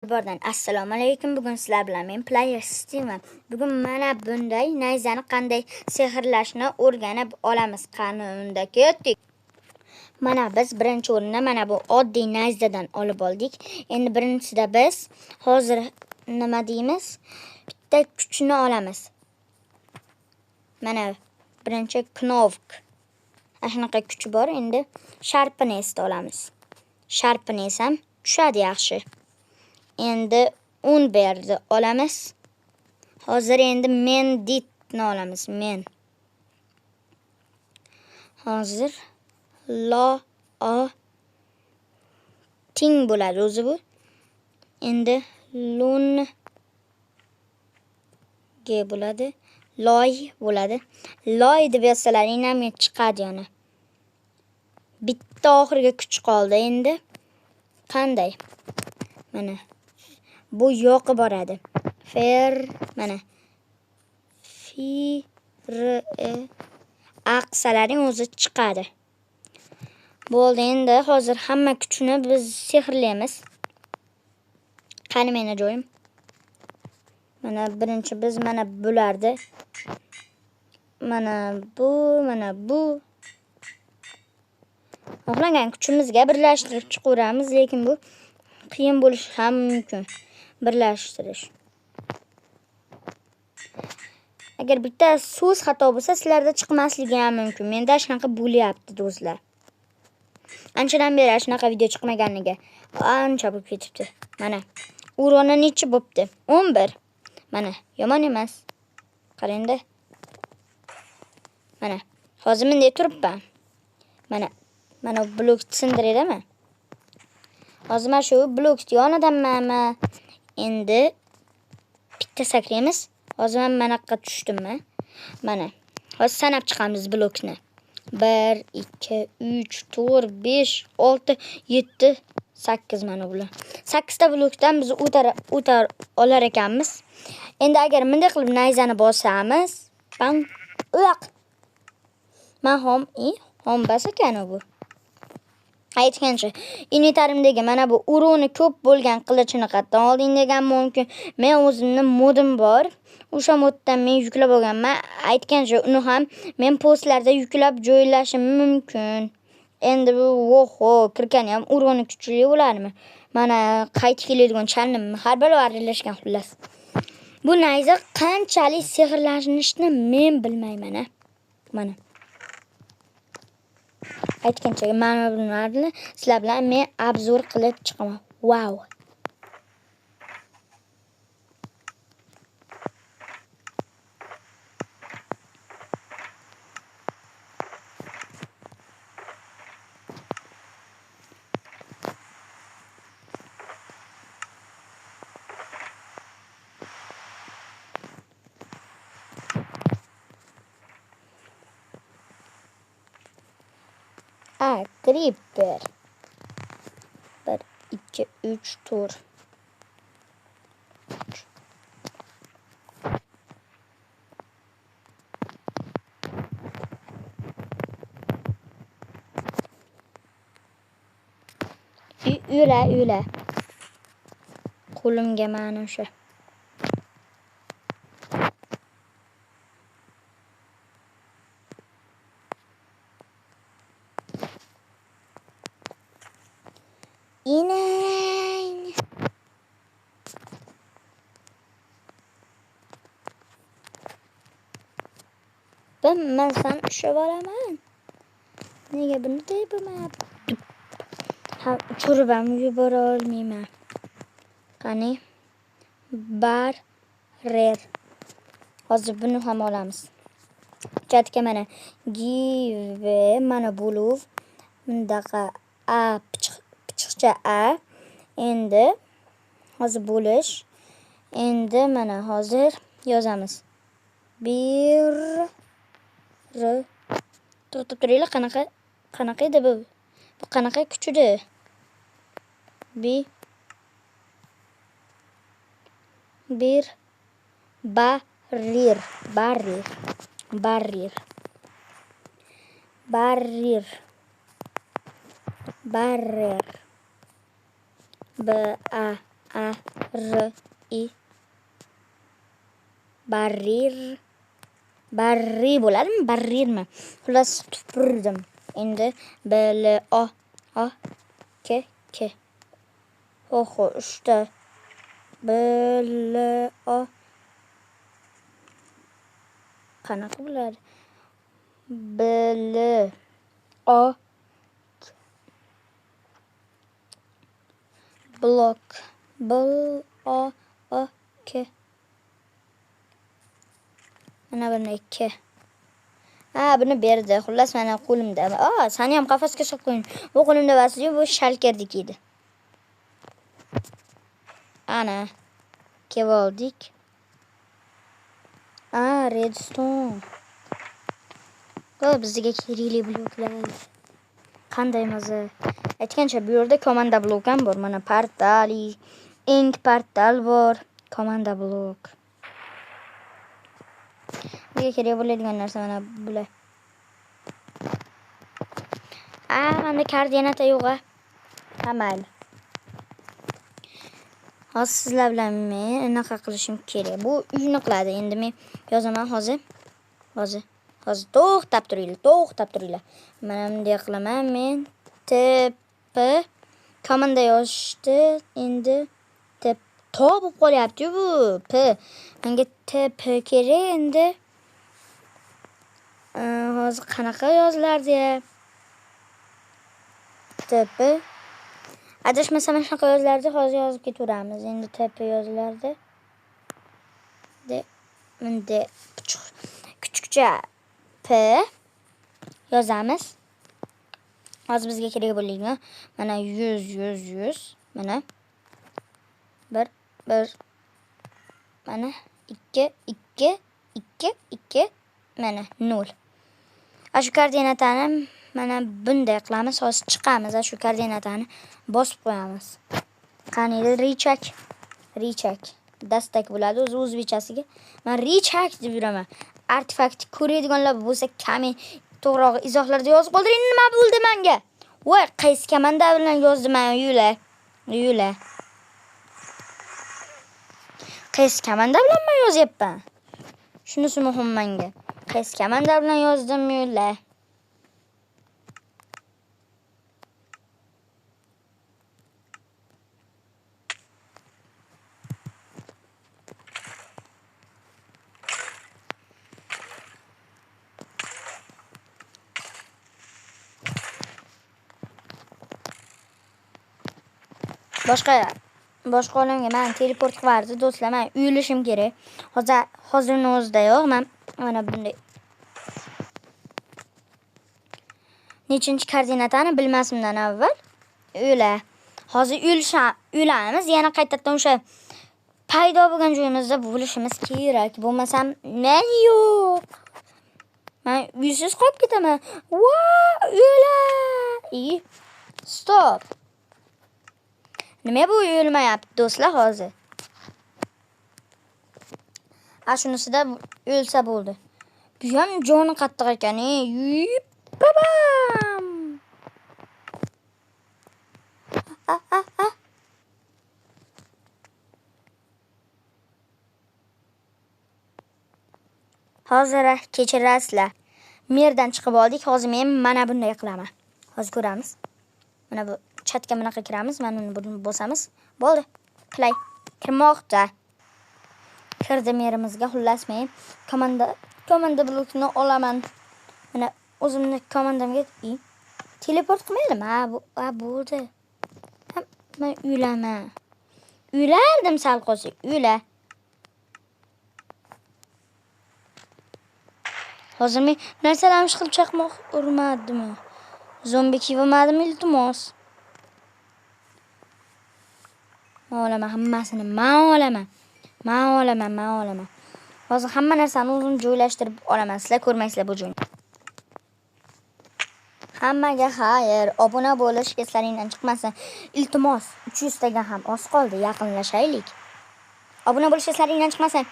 Bordan assalomu alaykum. Bugun sizlar bilan men Player Steam. Bugun mana bunday nayzani qanday sehrlashni o'rganib olamiz. Qani unda ketdik. Mana biz birinchi o'rinda mana bu oddiy nayzadan olib oldik. Endi birinchisida biz hozir nima deymiz? Bitta kuchni olamiz. Mana birinchi knofk. Shunaqa kuch bor. Endi sharpness olamiz. Sharpness ham tushadi yaxshi. Endi 10 berdi olamiz. Hozir endi menditni olamiz. Men. Hozir ting bo'ladi o'zi bu. Endi lun ge bo'ladi. Loy bo'ladi. Loy deb yozsalar ham chiqadi yana. Bitta oxirgi kuch qoldi endi. Qanday? Mana bu yoqqa boradi. Mana aqsalaring o'zi chiqadi. Bo'ldi, endi hozir hamma kuchini biz sehrlaymiz. Qani meni joyim. Mana birinchi biz mana bulardi. Mana bu. Xohlagan kuchimizga birlashtirib chiqaramiz, lekin bu qiyin bo'lishi ham mumkin. Birlashtirish. Agar bitta so'z xato bo'lsa, sizlarda chiqmasligi ham mumkin. Menda shunaqa bo'lyapti do'stlar. Anchadan beri shunaqa video chiqmaganiga ancha bo'lib ketibdi. Mana uroni necha bo'pti? 11. Mana yomon emas. Qarangda. Mana hozir bunday turibman. Mana blok sindiradimi? Hozir mana shu blok yonidanmi? Endi bitta sakraymiz. Hozir mana yoqqa tushdimmi? Mana. Hozir sanab chiqamiz blokni. 1 2 3 4 5 6 7 8 mana bular. 8 ta blokdan biz o'tar olar ekanmiz. Endi agar bunday qilib nayzani bosamiz, bang uyoq. Men hom bas ekan bu. Aytgancha, inventorimdagi mana bu uroni ko'p bo'lgan qilichini qayerdan olding degan mumkin. Men o'zimning modim bor. O'sha moddan men yuklab olganman. Aytgancha, uni ham men postlarda yuklab joylashim mumkin. Endi bu kirgani ham uroni kuchli bo'ladimi? Mana qaytib keladigan chalim har bir aralashgan xullas. Bu nayza qanchalik sehrlanishni men bilmayman. Mana aytgancha mana bularni sizlar bilan men obzor qilib chiqaman. Wow. Creeper. 1 2 3 4. Üle. Qo'limga mana o'sha. İneng. Ben sen işe varaman. Nega bunu yapmayapman? Ha, uçurib ham yubora olmayman. Qani? Barrer. Hozir buni ham olamiz. Chatga mana give mana bo'lib bundaqa a pichiqcha a. Endi hozir bo'lish. Endi mana hozir yozamiz. To'xtab turinglar, qanaqa edi bu? Bu qanaqa kuchdi? Barrir. B A R I barri bo'ladimi? Barrirmi? Xullas tupurdim. Endi B L O K Oho, işte. B L O qanaqa bo'ladi? B L O blok B O K mana buni 2. Buni berdi. Xullas mana qo'limda. Seni ham qafasga solib qo'ying. Bu qo'limda vasiyat, bu shalkerdek edi. Ana. Kevoldik. Redstone. Bizga kerakli bloklar. Qanday maza. Aytgancha bu yerda komanda blok ham bor. Mana portal, ink portal bor. Komanda blok. Bizga kerak bo'ladigan narsa mana bular. Mana koordinata yo'q-a. Mayli. Hozir sizlar bilan men anaqa qilishim kerak. Bu uyni qiladi. Endi men yozaman hozir. To'xtab turinglar. Mana bunday qilaman men. TP komanda yozishdi. Endi TP bo'lib qolyapti-ku bu. P. Menga TP kerak endi. Hozir qanaqa yozilardi? TP adashmasam shunaqa yozilardi. Hozir yozib ketaveramiz. Endi TP yozilardi. Bunday kichikcha P yozamiz. Hozir bizga kerak bo'lgan mana 100 mana 1 mana 2 mana 0. Shu koordinatani mana bunday qilamiz. Hozir chiqamiz. Shu koordinatani bosib qo'yamiz. Qani richak dastak bo'ladi o'zbekchasiga. Men richak deb yuraman. Artefakt ko'radiganlar bo'lsa to'g'ri izohlarda yozib qoldiring. Nima bo'ldi menga? Voy, qaysi komanda bilan yozdim men yula. Qaysi komanda bilan men yozyapman? Shunisi muhim menga. Qaysi komanda bilan yozdim yula. Boshqa olamga men teleport qilardi, do'stlar. Men uyilishim kerak. Hozirning o'zida yo'q. Men mana bunday. Nechinchi koordinatani bilmasimdan avval uyla. Hozir uylanamiz. Yana qaytadan o'sha paydo bo'lgan joyimizda bo'lishimiz kerak. Bo'lmasam men yo'q. Men uysiz qolib ketaman. Uyla. Stop. Nima bu o'lmayapti do'stlar hozir? Shunisida o'lsa bo'ldi. Bu ham joni qattiq ekan. Babam. Hozir kechirasizlar. Merdan chiqib oldik. Hozir men mana bunday qilaman. Hozir ko'ramiz. Mana bu chatga bunaqa kiramiz. Mana buni bosamiz. Bo'ldi. Play. Kirmoqda. Kirdim yerimizga. Xullas men komanda blokini olaman. Mana o'zimni komandamga teleport qilmaydimi? Bo'ldi. Men uylaman. Uylardim sal qolsa. Uyla. Hozir men narsalarni chiqib chaqmoq urmadimmi? Zombi kivamadimi iltimos? Men olaman hammasini. Men olaman. Hozir hamma narsani o'zim joylashtirib olaman. Sizlar ko'rmaysizlar bu joyni. Hammaga xayr. Obuna bo'lish eslaringdan chiqmasin. Iltimos 300 taga ham oz qoldi. Yaqinlashaylik. Obuna bo'lish eslaringdan chiqmasin.